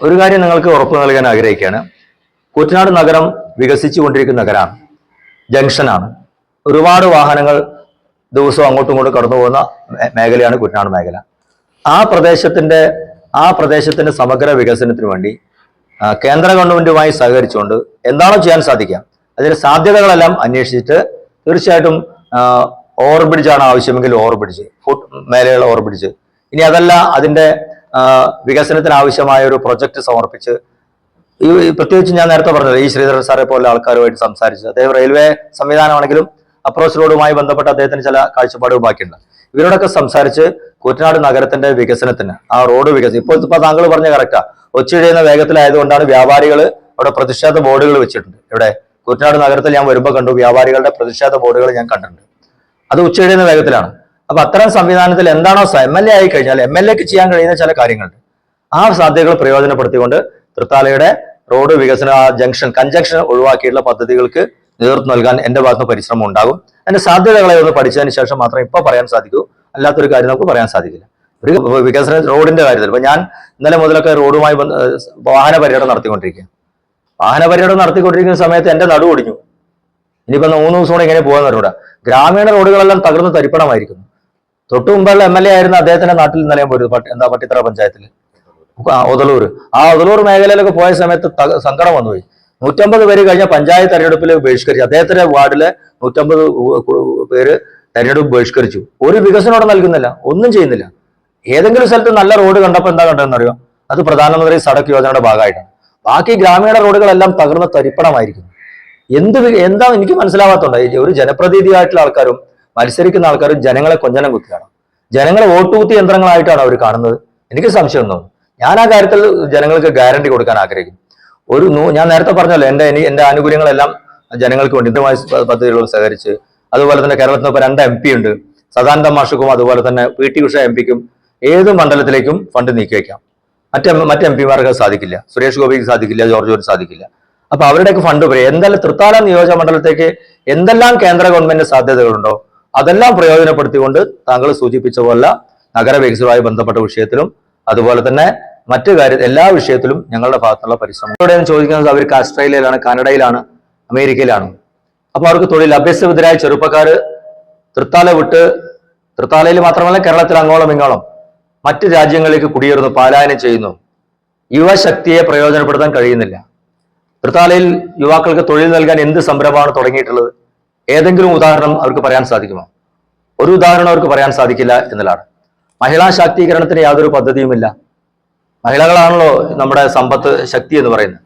ഒരു കാര്യം നിങ്ങൾക്ക് ഉറപ്പ് നൽകാൻ ആഗ്രഹിക്കുകയാണ്. കുട്ടനാട് നഗരം വികസിച്ചുകൊണ്ടിരിക്കുന്ന നഗരമാണ്, ജംഗ്ഷനാണ്. ഒരുപാട് വാഹനങ്ങൾ ദിവസവും അങ്ങോട്ടും ഇങ്ങോട്ടും കടന്നു പോകുന്ന മേഖലയാണ് കുട്ടനാട് മേഖല. ആ പ്രദേശത്തിന്റെ സമഗ്ര വികസനത്തിന് വേണ്ടി കേന്ദ്ര ഗവൺമെന്റുമായി സഹകരിച്ചുകൊണ്ട് എന്താണോ ചെയ്യാൻ സാധിക്കുക അതിന്റെ സാധ്യതകളെല്ലാം അന്വേഷിച്ചിട്ട് തീർച്ചയായിട്ടും ഓവർബ്രിഡ്ജാണ് ആവശ്യമെങ്കിൽ ഓവർബ്രിഡ്ജ്, ഫുട് മേലെയുള്ള ഓവർബ്രിഡ്ജ്, ഇനി അതല്ല അതിന്റെ വികസനത്തിന് ആവശ്യമായ ഒരു പ്രൊജക്ട് സമർപ്പിച്ച് പ്രത്യേകിച്ച് ഞാൻ നേരത്തെ പറഞ്ഞത് ഈ ശ്രീധരൻ സാറെ പോലെ ആൾക്കാരുമായിട്ട് സംസാരിച്ച് അദ്ദേഹം റെയിൽവേ സംവിധാനമാണെങ്കിലും അപ്രോച്ച് റോഡുമായി ബന്ധപ്പെട്ട അദ്ദേഹത്തിന് ചില കാഴ്ചപ്പാടുകൾ ബാക്കിയുണ്ട്. ഇവരോടൊക്കെ സംസാരിച്ച് കുട്ടനാട് നഗരത്തിന്റെ വികസനത്തിന് ആ റോഡ് വികസനം ഇപ്പൊ താങ്കൾ പറഞ്ഞ കറക്റ്റാ, ഒച്ചിഴയുന്ന വേഗത്തിലായതുകൊണ്ടാണ് വ്യാപാരികൾ അവിടെ പ്രതിഷേധ ബോർഡുകൾ വെച്ചിട്ടുണ്ട്. ഇവിടെ കുട്ടനാട് നഗരത്തിൽ ഞാൻ വരുമ്പോൾ കണ്ടു വ്യാപാരികളുടെ പ്രതിഷേധ ബോർഡുകൾ ഞാൻ കണ്ടിട്ടുണ്ട്. അത് ഉച്ചഴിയുന്ന വേഗത്തിലാണ്. അപ്പൊ അത്തരം സംവിധാനത്തിൽ എന്താണോ MLA ആയി കഴിഞ്ഞാൽ MLAക്ക് ചെയ്യാൻ കഴിയുന്ന ചില കാര്യങ്ങളുണ്ട്. ആ സാധ്യതകൾ പ്രയോജനപ്പെടുത്തിക്കൊണ്ട് തൃത്താലയുടെ റോഡ് വികസന കൺജങ്ഷൻ ഒഴിവാക്കിയിട്ടുള്ള പദ്ധതികൾക്ക് നേതൃത്വം നൽകാൻ എന്റെ ഭാഗത്ത് പരിശ്രമം ഉണ്ടാകും. അതിന്റെ സാധ്യതകളെ ഒന്ന് പഠിച്ചതിന് ശേഷം മാത്രമേ ഇപ്പൊ പറയാൻ സാധിക്കൂ, അല്ലാത്തൊരു കാര്യം നമുക്ക് പറയാൻ സാധിക്കില്ല. ഒരു വികസന റോഡിന്റെ കാര്യത്തിൽ ഇപ്പൊ ഞാൻ ഇന്നലെ മുതലൊക്കെ റോഡുമായി വാഹന പര്യടനം നടത്തിക്കൊണ്ടിരിക്കുന്ന സമയത്ത് എന്റെ നടു ഒടിഞ്ഞു. ഇനിയിപ്പോ 3 ദിവസം കൂടെ ഇങ്ങനെ പോകാൻ റോഡാ. ഗ്രാമീണ റോഡുകളെല്ലാം തകർന്ന് തരിപ്പണമായിരിക്കുന്നു. തൊട്ടു മുമ്പുള്ള MLA ആയിരുന്ന അദ്ദേഹത്തിന്റെ നാട്ടിൽ ഇന്നലെ ഞാൻ പോയത് പട്ടിത്തറ പഞ്ചായത്തിൽ ഒതലൂർ. ആ ഒതലൂർ മേഖലയിലൊക്കെ പോയ സമയത്ത് സങ്കടം വന്നുപോയി. 150 പേര് കഴിഞ്ഞ പഞ്ചായത്ത് തെരഞ്ഞെടുപ്പിൽ ബഹിഷ്കരിച്ചു. അദ്ദേഹത്തിന്റെ വാർഡിലെ 150 പേര് തെരഞ്ഞെടുപ്പ് ബഹിഷ്കരിച്ചു. ഒരു വികസനം അവിടെ നൽകുന്നില്ല, ഒന്നും ചെയ്യുന്നില്ല. ഏതെങ്കിലും സ്ഥലത്ത് നല്ല റോഡ് കണ്ടപ്പോൾ എന്താ കണ്ടതെന്നറിയോ? അത് പ്രധാനമന്ത്രി സടക്ക് യോജനയുടെ ഭാഗമായിട്ടാണ്. ബാക്കി ഗ്രാമീണ റോഡുകളെല്ലാം തകർന്ന് തരിപ്പണമായിരിക്കുന്നു. എന്താ എനിക്ക് മനസ്സിലാവാത്തതുണ്ട്. ഒരു ജനപ്രതിനിധിയായിട്ടുള്ള ആൾക്കാരും മത്സരിക്കുന്ന ആൾക്കാരും ജനങ്ങളെ കൊഞ്ഞനം കുത്തിയാണ്, ജനങ്ങളെ വോട്ടുകുത്തി യന്ത്രങ്ങളായിട്ടാണ് അവർ കാണുന്നത്. എനിക്ക് സംശയം തോന്നുന്നു. ഞാൻ ആ കാര്യത്തിൽ ജനങ്ങൾക്ക് ഗ്യാരണ്ടി കൊടുക്കാൻ ആഗ്രഹിക്കുന്നു. ഞാൻ നേരത്തെ പറഞ്ഞല്ലോ, എന്റെ ആനുകൂല്യങ്ങളെല്ലാം ജനങ്ങൾക്ക് വേണ്ടി പദ്ധതികളോട് സഹകരിച്ച്, അതുപോലെ തന്നെ കേരളത്തിൽ ഇപ്പോൾ 2 MP ഉണ്ട്, സദാനന്ദ മാഷുക്കും അതുപോലെ തന്നെ PT ഉഷ MP-ക്കും ഏത് മണ്ഡലത്തിലേക്കും ഫണ്ട് നീക്കി വയ്ക്കാം. മറ്റ് MP-മാർക്ക് സാധിക്കില്ല, സുരേഷ് ഗോപിക്ക് സാധിക്കില്ല, ജോർജ് സാധിക്കില്ല. അപ്പൊ അവരുടെയൊക്കെ ഫണ്ട് എന്തായാലും തൃത്താല നിയോജക മണ്ഡലത്തേക്ക് എന്തെല്ലാം കേന്ദ്ര ഗവൺമെന്റ് സാധ്യതകളുണ്ടോ അതെല്ലാം പ്രയോജനപ്പെടുത്തിക്കൊണ്ട് താങ്കൾ സൂചിപ്പിച്ച പോലെ നഗരവികസനവുമായി ബന്ധപ്പെട്ട വിഷയത്തിലും അതുപോലെ തന്നെ മറ്റു എല്ലാ വിഷയത്തിലും ഞങ്ങളുടെ ഭാഗത്തുള്ള പരിശ്രമം. ഇവിടെ ചോദിക്കുന്നത് അവർക്ക് ഓസ്ട്രേലിയയിലാണ്, കാനഡയിലാണ്, അമേരിക്കയിലാണ്. അപ്പൊ അവർക്ക് തൊഴിൽ അഭ്യസ്തവിദ്യരായ ചെറുപ്പക്കാര് തൃത്താല വിട്ട്, തൃത്താലയിൽ മാത്രമല്ല കേരളത്തിൽ അങ്ങോളം ഇങ്ങോളം മറ്റ് രാജ്യങ്ങളിലേക്ക് കുടിയേറുന്നു, പലായനം ചെയ്യുന്നു. യുവശക്തിയെ പ്രയോജനപ്പെടുത്താൻ കഴിയുന്നില്ല. തൃത്താലയിൽ യുവാക്കൾക്ക് തൊഴിൽ നൽകാൻ എന്ത് സംരംഭമാണ് തുടങ്ങിയിട്ടുള്ളത്? ഏതെങ്കിലും ഉദാഹരണം അവർക്ക് പറയാൻ സാധിക്കുമോ? ഒരു ഉദാഹരണം അവർക്ക് പറയാൻ സാധിക്കില്ല എന്നുള്ളതാണ്. മഹിളാ ശാക്തീകരണത്തിന് യാതൊരു പദ്ധതിയുമില്ല. മഹിളകളാണല്ലോ നമ്മുടെ സമ്പത്ത് ശക്തി എന്ന് പറയുന്നത്.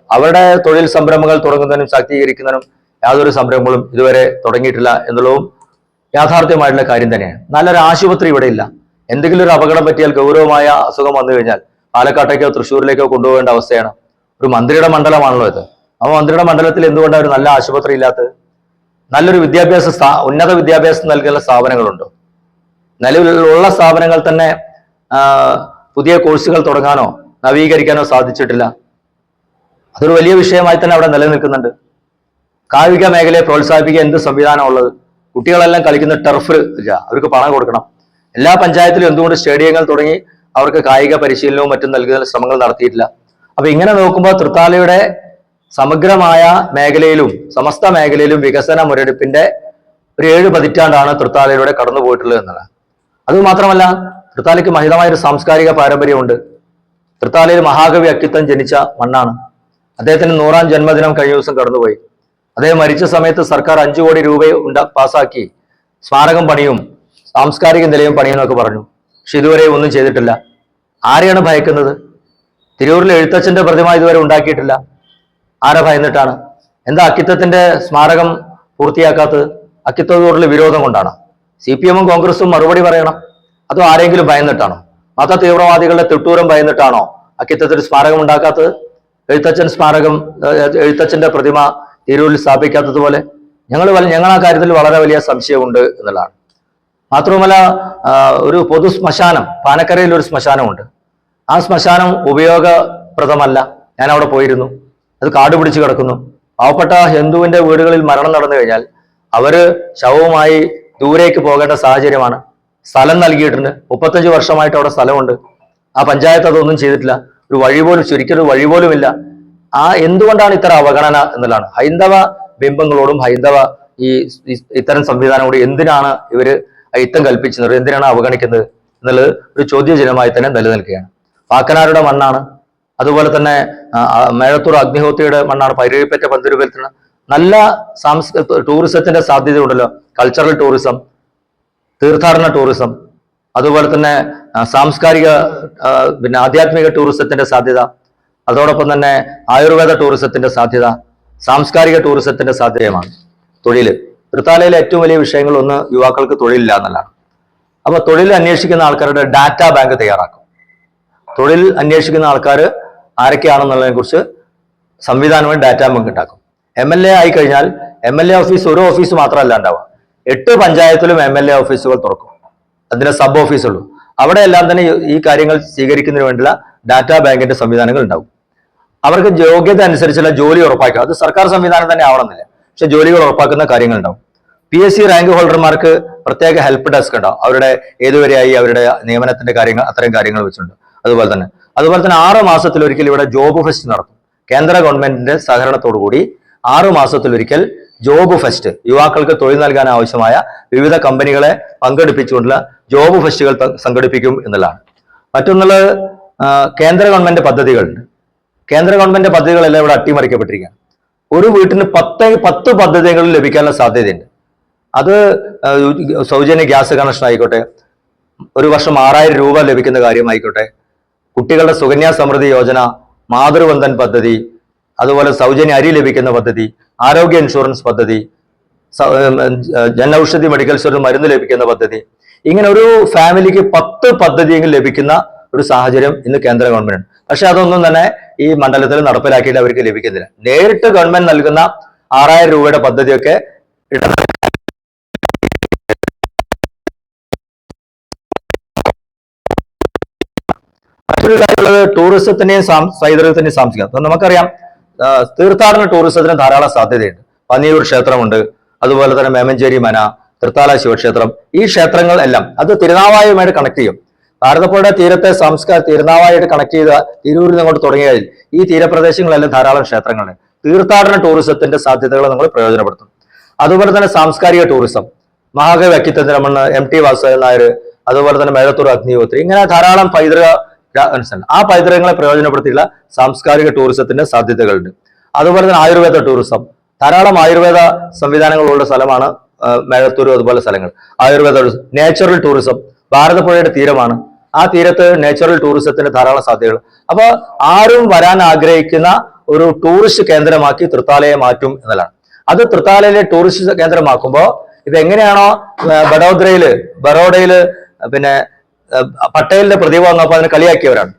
അവരുടെ തൊഴിൽ സംരംഭങ്ങൾ തുടങ്ങുന്നതിനും ശാക്തീകരിക്കുന്നതിനും യാതൊരു സംരംഭങ്ങളും ഇതുവരെ തുടങ്ങിയിട്ടില്ല എന്നുള്ളതും യാഥാർത്ഥ്യമായിട്ടുള്ള കാര്യം തന്നെയാണ്. നല്ലൊരു ആശുപത്രി ഇവിടെ ഇല്ല. എന്തെങ്കിലും ഒരു അപകടം പറ്റിയാൽ, ഗൗരവമായ അസുഖം വന്നു കഴിഞ്ഞാൽ പാലക്കാട്ടേക്കോ തൃശ്ശൂരിലേക്കോ കൊണ്ടുപോകേണ്ട അവസ്ഥയാണ്. ഒരു മന്ത്രിയുടെ മണ്ഡലമാണല്ലോ ഇത്. ആ മന്ത്രിയുടെ മണ്ഡലത്തിൽ എന്തുകൊണ്ടാണ് ഒരു നല്ല ആശുപത്രി ഇല്ലാത്തത്? നല്ലൊരു ഉന്നത വിദ്യാഭ്യാസം നൽകുന്ന സ്ഥാപനങ്ങളുണ്ടോ? നിലവിലുള്ള സ്ഥാപനങ്ങൾ തന്നെ പുതിയ കോഴ്സുകൾ തുടങ്ങാനോ നവീകരിക്കാനോ സാധിച്ചിട്ടില്ല. അതൊരു വലിയ വിഷയമായി തന്നെ അവിടെ നിലനിൽക്കുന്നുണ്ട്. കായിക മേഖലയെ പ്രോത്സാഹിപ്പിക്കാൻ എന്ത് സംവിധാനം ഉള്ളത്? കുട്ടികളെല്ലാം കളിക്കുന്ന ടർഫ് ഇല്ല, അവർക്ക് പണം കൊടുക്കണം. എല്ലാ പഞ്ചായത്തിലും എന്തുകൊണ്ട് സ്റ്റേഡിയങ്ങൾ തുടങ്ങി അവർക്ക് കായിക പരിശീലനവും മറ്റും നൽകുന്ന ശ്രമങ്ങൾ നടത്തിയിട്ടില്ല? അപ്പൊ ഇങ്ങനെ നോക്കുമ്പോൾ തൃത്താലയുടെ സമഗ്രമായ മേഖലയിലും സമസ്ത മേഖലയിലും വികസന മുരടിപ്പിന്റെ ഒരു 7 പതിറ്റാണ്ടാണ് തൃത്താലയിലൂടെ കടന്നുപോയിട്ടുള്ളത് എന്നുള്ളത്. അതുമാത്രമല്ല, തൃത്താലയ്ക്ക് മഹിതമായ ഒരു സാംസ്കാരിക പാരമ്പര്യമുണ്ട്. തൃത്താലയിൽ മഹാകവി അക്കിത്തം ജനിച്ച മണ്ണാണ്. അദ്ദേഹത്തിന് 100ാം ജന്മദിനം കഴിഞ്ഞ ദിവസം കടന്നുപോയി. അദ്ദേഹം മരിച്ച സമയത്ത് സർക്കാർ 5 കോടി രൂപ പാസാക്കി സ്മാരകം പണിയും സാംസ്കാരിക നിലയം പണിയുമെന്നൊക്കെ പറഞ്ഞു. പക്ഷെ ഇതുവരെ ഒന്നും ചെയ്തിട്ടില്ല. ആരെയാണ് ഭയക്കുന്നത്? തിരൂരിലെ എഴുത്തച്ഛന്റെ പ്രതിമ ഇതുവരെ ഉണ്ടാക്കിയിട്ടില്ല. ആരെ ഭയന്നിട്ടാണ്? എന്താ അക്കിത്തത്തിന്റെ സ്മാരകം പൂർത്തിയാക്കാത്തത്? അക്കിത്തത്തോടുള്ള വിരോധം കൊണ്ടാണ്? CPM-ഉം കോൺഗ്രസും മറുപടി പറയണം. അതോ ആരെങ്കിലും ഭയന്നിട്ടാണോ? മത തീവ്രവാദികളുടെ തിട്ടൂരം ഭയന്നിട്ടാണോ അക്കിത്തത്തിന് സ്മാരകം ഉണ്ടാക്കാത്തത്? എഴുത്തച്ഛന്റെ പ്രതിമ തിരൂരിൽ സ്ഥാപിക്കാത്തതുപോലെ ഞങ്ങൾ ആ കാര്യത്തിൽ വളരെ വലിയ സംശയമുണ്ട് എന്നുള്ളതാണ്. മാത്രവുമല്ല, ഒരു പൊതു ശ്മശാനം പാനക്കരയിൽ ഒരു ശ്മശാനമുണ്ട്. ആ ശ്മശാനം ഉപയോഗപ്രദമല്ല. ഞാൻ അവിടെ പോയിരുന്നു. അത് കാട് പിടിച്ച് കിടക്കുന്നു. പാവപ്പെട്ട ഹിന്ദുവിന്റെ വീടുകളിൽ മരണം നടന്നു കഴിഞ്ഞാൽ അവര് ശവവുമായി ദൂരേക്ക് പോകേണ്ട സാഹചര്യമാണ്. സ്ഥലം നൽകിയിട്ടുണ്ട്. 35 വർഷമായിട്ട് അവിടെ സ്ഥലമുണ്ട്. ആ പഞ്ചായത്ത് അതൊന്നും ചെയ്തിട്ടില്ല. ഒരു വഴി പോലും, ചുരുക്കിയൊരു വഴി പോലും ഇല്ല. എന്തുകൊണ്ടാണ് ഇത്ര അവഗണന എന്നുള്ളതാണ്. ഹൈന്ദവ ബിംബങ്ങളോടും ഹൈന്ദവ ഇത്തരം സംവിധാനങ്ങളോട് എന്തിനാണ് ഇവര് അയിത്തം കൽപ്പിക്കുന്നത്, എന്തിനാണ് അവഗണിക്കുന്നത് എന്നുള്ളത് ഒരു ചോദ്യചിഹ്നമായി തന്നെ നിലനിൽക്കുകയാണ്. പാക്കനാരുടെ മണ്ണാണ്, അതുപോലെ തന്നെ മേഴത്തൂർ അഗ്നിഹോത്രിയുടെ മണ്ണാണ്, പൈരവിപ്പറ്റ പന്തിരുപേരത്തിന് നല്ല ടൂറിസത്തിന്റെ സാധ്യത ഉണ്ടല്ലോ. കൾച്ചറൽ ടൂറിസം, തീർത്ഥാടന ടൂറിസം, അതുപോലെ തന്നെ സാംസ്കാരിക ആധ്യാത്മിക ടൂറിസത്തിന്റെ സാധ്യത, അതോടൊപ്പം തന്നെ ആയുർവേദ ടൂറിസത്തിന്റെ സാധ്യത, സാംസ്കാരിക ടൂറിസത്തിന്റെ സാധ്യതയുമാണ് തൊഴില്. തൃത്താലയിലെ ഏറ്റവും വലിയ വിഷയങ്ങൾ ഒന്ന് യുവാക്കൾക്ക് തൊഴിലില്ല എന്നുള്ളതാണ്. അപ്പൊ തൊഴിൽ അന്വേഷിക്കുന്ന ആൾക്കാരുടെ ഡാറ്റാ ബാങ്ക് തയ്യാറാക്കും. തൊഴിൽ അന്വേഷിക്കുന്ന ആൾക്കാർ ആരൊക്കെയാണെന്നുള്ളതിനെ കുറിച്ച് സംവിധാനമായി ഡാറ്റാ ബാങ്ക് ഉണ്ടാക്കും. MLA ആയി കഴിഞ്ഞാൽ MLA ഓഫീസ് ഒരു ഓഫീസ് മാത്രമല്ല ഉണ്ടാവുക, 8 പഞ്ചായത്തിലും MLA ഓഫീസുകൾ തുറക്കും. അതിന്റെ സബ് ഓഫീസുള്ളൂ. അവിടെ എല്ലാം തന്നെ ഈ കാര്യങ്ങൾ സ്വീകരിക്കുന്നതിന് വേണ്ടിയുള്ള ഡാറ്റാ ബാങ്കിന്റെ സംവിധാനങ്ങൾ ഉണ്ടാവും. അവർക്ക് യോഗ്യത അനുസരിച്ചുള്ള ജോലി ഉറപ്പാക്കുക. അത് സർക്കാർ സംവിധാനം തന്നെ ആവണമെന്നില്ല, പക്ഷെ ജോലികൾ ഉറപ്പാക്കുന്ന കാര്യങ്ങൾ ഉണ്ടാവും. PSC റാങ്ക് ഹോൾഡർമാർക്ക് പ്രത്യേക ഹെൽപ്പ് ഡെസ്ക് ഉണ്ടാവും, അവരുടെ ഏതുവരെയായി അവരുടെ നിയമനത്തിന്റെ കാര്യങ്ങൾ, അത്തരം കാര്യങ്ങൾ വെച്ചിട്ടുണ്ട്. അതുപോലെ തന്നെ 6 മാസത്തിലൊരിക്കൽ ഇവിടെ ജോബ് ഫെസ്റ്റ് നടത്തും. കേന്ദ്ര ഗവൺമെന്റിന്റെ സഹകരണത്തോടുകൂടി 6 മാസത്തിലൊരിക്കൽ ജോബ് ഫെസ്റ്റ്, യുവാക്കൾക്ക് തൊഴിൽ നൽകാൻ ആവശ്യമായ വിവിധ കമ്പനികളെ പങ്കെടുപ്പിച്ചുകൊണ്ടുള്ള ജോബ് ഫെസ്റ്റുകൾ സംഘടിപ്പിക്കും എന്നുള്ളതാണ്. മറ്റൊന്നുള്ളത് കേന്ദ്ര ഗവൺമെന്റ് പദ്ധതികളുണ്ട്. കേന്ദ്ര ഗവൺമെന്റ് പദ്ധതികളെല്ലാം ഇവിടെ അട്ടിമറിക്കപ്പെട്ടിരിക്കുകയാണ്. ഒരു വീട്ടിന് 10 പദ്ധതികൾ ലഭിക്കാനുള്ള സാധ്യതയുണ്ട്. അത് സൗജന്യ ഗ്യാസ് കണക്ഷൻ ആയിക്കോട്ടെ, ഒരു വർഷം 6000 രൂപ ലഭിക്കുന്ന കാര്യമായിക്കോട്ടെ, കുട്ടികളുടെ സുകന്യാ സമൃദ്ധി യോജന, മാതൃവന്ദൻ പദ്ധതി, അതുപോലെ സൗജന്യ അരി ലഭിക്കുന്ന പദ്ധതി, ആരോഗ്യ ഇൻഷുറൻസ് പദ്ധതി, ജനൌഷധി മെഡിക്കൽ സ്റ്റോറിൽ മരുന്ന് ലഭിക്കുന്ന പദ്ധതി, ഇങ്ങനെ ഒരു ഫാമിലിക്ക് 10 പദ്ധതിയെങ്കിലും ലഭിക്കുന്ന ഒരു സാഹചര്യം ഇന്ന് കേന്ദ്ര ഗവൺമെന്റ്. പക്ഷെ അതൊന്നും തന്നെ ഈ മണ്ഡലത്തിൽ നടപ്പിലാക്കിയിട്ട് അവർക്ക് ലഭിക്കുന്നില്ല. നേരിട്ട് ഗവൺമെന്റ് നൽകുന്ന 6000 രൂപയുടെ പദ്ധതിയൊക്കെ മറ്റൊരു കാര്യമുള്ളത് ടൂറിസത്തിന്റെയും പൈതൃകത്തിന്റെയും സാംസ്കാരികം. നമുക്കറിയാം തീർത്ഥാടന ടൂറിസത്തിന് ധാരാളം സാധ്യതയുണ്ട്. പന്നിയൂർ ക്ഷേത്രമുണ്ട്, അതുപോലെ തന്നെ മേമഞ്ചേരി മന, തൃത്താല ശിവക്ഷേത്രം. ഈ ക്ഷേത്രങ്ങൾ എല്ലാം അത് തിരുനാവായുമായിട്ട് കണക്ട് ചെയ്യും. ഭാരതപ്പുഴയുടെ തീരത്തെ തിരുനാവായിട്ട് കണക്ട് ചെയ്ത തിരൂരിൽ നിന്ന് അങ്ങോട്ട് തുടങ്ങിയാൽ ഈ തീരപ്രദേശങ്ങളിലെല്ലാം ധാരാളം ക്ഷേത്രങ്ങളുണ്ട്. തീർത്ഥാടന ടൂറിസത്തിന്റെ സാധ്യതകൾ നമ്മൾ പ്രയോജനപ്പെടുത്തും. അതുപോലെ തന്നെ സാംസ്കാരിക ടൂറിസം, മഹാകവി അക്കിത്തഞ്ചിറമണ്ണ, MT വാസുദേവൻ നായർ, അതുപോലെ തന്നെ മേഴത്തൂർ അഗ്നിഹോത്രി, ഇങ്ങനെ ധാരാളം പൈതൃക ആ പൈതൃകങ്ങളെ പ്രയോജനപ്പെടുത്തിയുള്ള സാംസ്കാരിക ടൂറിസത്തിന്റെ സാധ്യതകളുണ്ട്. അതുപോലെ തന്നെ ആയുർവേദ ടൂറിസം, ധാരാളം ആയുർവേദ സംവിധാനങ്ങളുള്ള സ്ഥലമാണ് മേഴത്തൂർ, അതുപോലെ സ്ഥലങ്ങൾ. ആയുർവേദ ടൂറിസം, നേച്ചുറൽ ടൂറിസം, ഭാരതപ്പുഴയുടെ തീരമാണ്, ആ തീരത്ത് നേച്ചുറൽ ടൂറിസത്തിന്റെ ധാരാളം സാധ്യതകൾ. അപ്പൊ ആരും വരാൻ ആഗ്രഹിക്കുന്ന ഒരു ടൂറിസ്റ്റ് കേന്ദ്രമാക്കി തൃത്താലയെ മാറ്റും എന്നതാണ്. അത് തൃത്താലയിലെ ടൂറിസ്റ്റ് കേന്ദ്രമാക്കുമ്പോൾ ഇത് എങ്ങനെയാണോ ബറോഡയില് പിന്നെ പട്ടേലിന്റെ പ്രതിമ വന്നപ്പോൾ അതിനെ കളിയാക്കിയവരാണ്,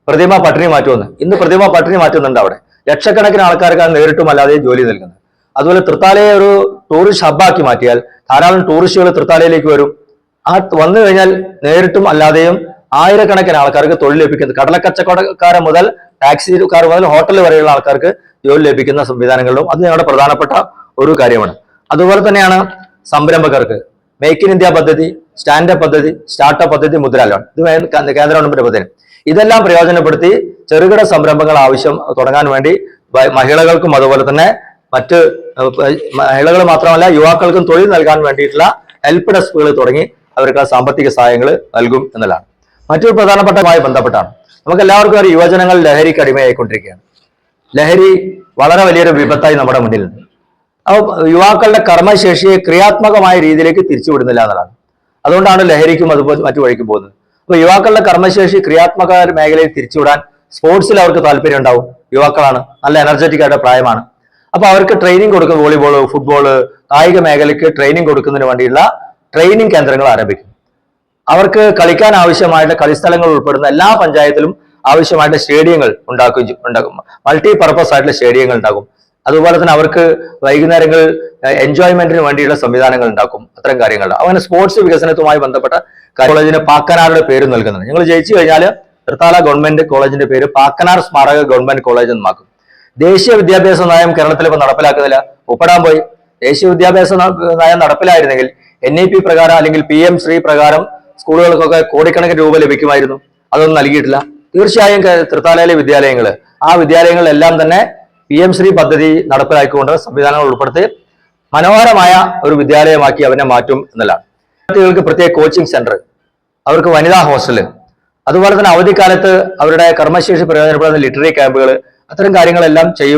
പ്രതിമ പട്ടിണി മാറ്റുമെന്ന്. ഇന്ന് പ്രതിമ പട്ടിണി മാറ്റുന്നുണ്ട്. അവിടെ ലക്ഷക്കണക്കിന് ആൾക്കാർക്ക് നേരിട്ടും അല്ലാതെയും ജോലി നൽകുന്നത്. അതുപോലെ തൃത്താലയെ ഒരു ടൂറിസ്റ്റ് ഹബ്ബാക്കി മാറ്റിയാൽ ധാരാളം ടൂറിസ്റ്റുകൾ തൃത്താലയിലേക്ക് വരും. വന്നു കഴിഞ്ഞാൽ നേരിട്ടും അല്ലാതെയും ആയിരക്കണക്കിന് ആൾക്കാർക്ക് തൊഴിൽ ലഭിക്കുന്നത്. കടലക്കച്ചവടക്കാരെ മുതൽ ടാക്സിക്കാർ മുതൽ ഹോട്ടൽ വരെയുള്ള ആൾക്കാർക്ക് ജോലി ലഭിക്കുന്ന സംവിധാനങ്ങളിലും അത് ഞങ്ങളുടെ പ്രധാനപ്പെട്ട ഒരു കാര്യമാണ്. അതുപോലെ തന്നെയാണ് സംരംഭകർക്ക് മേക്ക് ഇൻ ഇന്ത്യ പദ്ധതി, സ്റ്റാൻഡപ്പ് പദ്ധതി, സ്റ്റാർട്ടപ്പ് പദ്ധതി, മുദ്ര ലോൺ, ഇത് കേന്ദ്ര ഗവൺമെന്റ് പദ്ധതി. ഇതെല്ലാം പ്രയോജനപ്പെടുത്തി ചെറുകിട സംരംഭങ്ങൾ തുടങ്ങാൻ വേണ്ടി മഹിളകൾക്കും അതുപോലെ തന്നെ മറ്റ് മഹിളകൾ മാത്രമല്ല യുവാക്കൾക്കും തൊഴിൽ നൽകാൻ വേണ്ടിയിട്ടുള്ള ഹെൽപ്പ് ഡെസ്കുകൾ തുടങ്ങി അവർക്ക് സാമ്പത്തിക സഹായങ്ങൾ നൽകും എന്നുള്ളതാണ്. മറ്റൊരു പ്രധാനപ്പെട്ടതുമായി ബന്ധപ്പെട്ടാണ് നമുക്ക് എല്ലാവർക്കും ഒരു യുവജനങ്ങൾ ലഹരിക്ക് അടിമയായിക്കൊണ്ടിരിക്കുകയാണ്. ലഹരി വളരെ വലിയൊരു വിപത്തായി നമ്മുടെ മുന്നിലുണ്ട്. അപ്പോൾ യുവാക്കളുടെ കർമ്മശേഷിയെ ക്രിയാത്മകമായ രീതിയിലേക്ക് തിരിച്ചുവിടുന്നില്ല എന്നുള്ളതാണ്. അതുകൊണ്ടാണ് ലഹരിക്കും അതുപോലെ മറ്റു വഴിക്കും പോകുന്നത്. അപ്പൊ യുവാക്കളുടെ കർമ്മശേഷി ക്രിയാത്മക മേഖലയിൽ തിരിച്ചുവിടാൻ സ്പോർട്സിൽ അവർക്ക് താല്പര്യം ഉണ്ടാവും. യുവാക്കളാണ്, നല്ല എനർജറ്റിക് ആയിട്ട് പ്രായമാണ്. അപ്പൊ അവർക്ക് ട്രെയിനിങ് കൊടുക്കുന്ന വോളിബോള്, ഫുട്ബോള്, കായിക മേഖലയ്ക്ക് ട്രെയിനിങ് കൊടുക്കുന്നതിന് വേണ്ടിയുള്ള ട്രെയിനിങ് കേന്ദ്രങ്ങൾ ആരംഭിക്കും. അവർക്ക് കളിക്കാൻ ആവശ്യമായിട്ട് കളിസ്ഥലങ്ങൾ ഉൾപ്പെടുന്ന എല്ലാ പഞ്ചായത്തിലും ആവശ്യമായിട്ട് സ്റ്റേഡിയങ്ങൾ ഉണ്ടാക്കും. മൾട്ടി പർപ്പസ് ആയിട്ടുള്ള സ്റ്റേഡിയങ്ങൾ ഉണ്ടാകും. അതുപോലെ തന്നെ അവർക്ക് വൈകുന്നേരങ്ങളിൽ എൻജോയ്മെന്റിന് വേണ്ടിയുള്ള സംവിധാനങ്ങൾ ഉണ്ടാക്കും. അത്തരം കാര്യങ്ങൾ അങ്ങനെ സ്പോർട്സ് വികസനത്തുമായി ബന്ധപ്പെട്ട കോളേജിന് പാക്കനാറുടെ പേര് നൽകുന്നത്. ഞങ്ങൾ ജയിച്ചു കഴിഞ്ഞാൽ തൃത്താല ഗവൺമെന്റ് കോളേജിന്റെ പേര് പാക്കനാർ സ്മാരക ഗവൺമെന്റ് കോളേജ് എന്നാക്കും. ദേശീയ വിദ്യാഭ്യാസ നയം കേരളത്തിൽ ഇപ്പൊ നടപ്പിലാക്കുന്നില്ല, ഒപ്പിടാൻ പോയി. ദേശീയ വിദ്യാഭ്യാസ നയം നടപ്പിലായിരുന്നെങ്കിൽ NEP പ്രകാരം അല്ലെങ്കിൽ PM ശ്രീ പ്രകാരം സ്കൂളുകൾക്കൊക്കെ കോടിക്കണക്കിന് രൂപ ലഭിക്കുമായിരുന്നു. അതൊന്നും നൽകിയിട്ടില്ല. തീർച്ചയായും തൃത്താലയിലെ വിദ്യാലയങ്ങൾ, ആ വിദ്യാലയങ്ങളിലെല്ലാം തന്നെ PM ശ്രീ പദ്ധതി നടപ്പിലാക്കിക്കൊണ്ട് സംവിധാനങ്ങൾ ഉൾപ്പെടുത്തി മനോഹരമായ ഒരു വിദ്യാലയമാക്കി അവനെ മാറ്റും എന്നതാണ്. വിദ്യാർത്ഥികൾക്ക് പ്രത്യേക കോച്ചിങ് സെന്റർ, അവർക്ക് വനിതാ ഹോസ്റ്റല്, അതുപോലെ തന്നെ അവധിക്കാലത്ത് അവരുടെ കർമ്മശേഷി പ്രയോജനപ്പെടുന്ന ലിറ്റററി ക്യാമ്പുകൾ, അത്തരം കാര്യങ്ങളെല്ലാം ചെയ്യും.